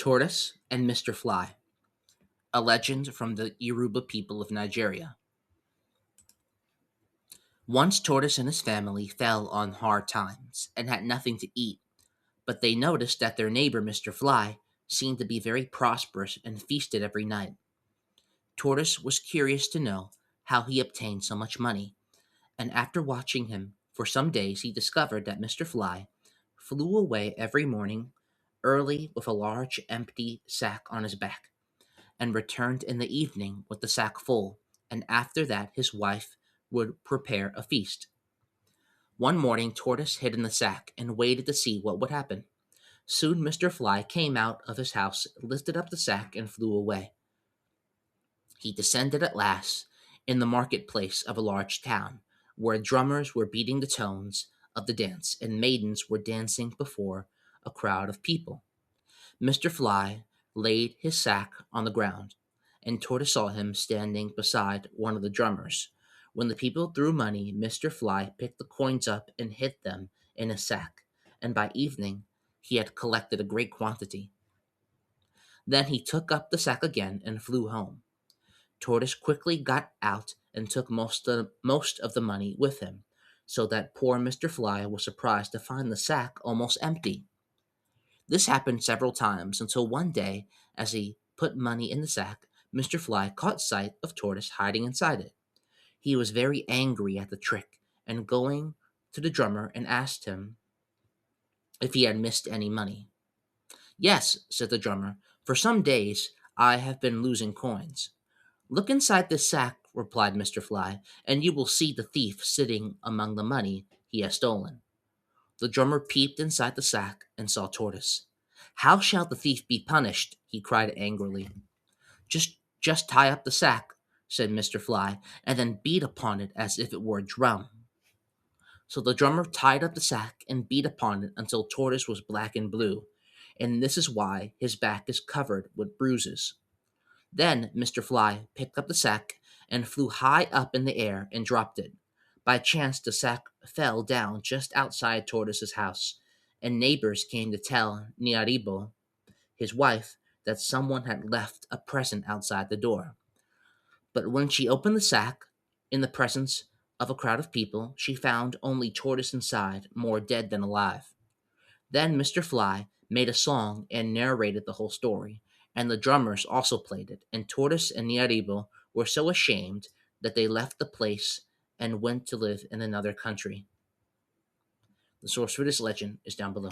Tortoise and Mr. Fly, a legend from the Yoruba people of Nigeria. Once Tortoise and his family fell on hard times and had nothing to eat, but they noticed that their neighbor Mr. Fly seemed to be very prosperous and feasted every night. Tortoise was curious to know how he obtained so much money, and after watching him for some days he discovered that Mr. Fly flew away every morning early with a large empty sack on his back, and returned in the evening with the sack full, and after that his wife would prepare a feast. One morning Tortoise hid in the sack and waited to see what would happen. Soon Mr. Fly came out of his house, lifted up the sack, and flew away. He descended at last in the marketplace of a large town, where drummers were beating the tones of the dance, and maidens were dancing before a crowd of people. Mr. Fly laid his sack on the ground, and Tortoise saw him standing beside one of the drummers. When the people threw money, Mr. Fly picked the coins up and hid them in his sack, and by evening he had collected a great quantity. Then he took up the sack again and flew home. Tortoise quickly got out and took most of the money with him, so that poor Mr. Fly was surprised to find the sack almost empty. This happened several times until one day, as he put money in the sack, Mr. Fly caught sight of Tortoise hiding inside it. He was very angry at the trick, and going to the drummer and asked him if he had missed any money. "Yes," said the drummer, "for some days I have been losing coins." "Look inside this sack," replied Mr. Fly, "and you will see the thief sitting among the money he has stolen." The drummer peeped inside the sack and saw Tortoise. "How shall the thief be punished?" he cried angrily. "Just tie up the sack," said Mr. Fly, "and then beat upon it as if it were a drum." So the drummer tied up the sack and beat upon it until Tortoise was black and blue, and this is why his back is covered with bruises. Then Mr. Fly picked up the sack and flew high up in the air and dropped it. By chance, the sack fell down just outside Tortoise's house, and neighbors came to tell Niaribo, his wife, that someone had left a present outside the door. But when she opened the sack, in the presence of a crowd of people, she found only Tortoise inside, more dead than alive. Then Mr. Fly made a song and narrated the whole story, and the drummers also played it, and Tortoise and Niaribo were so ashamed that they left the place and went to live in another country. The source for this legend is down below.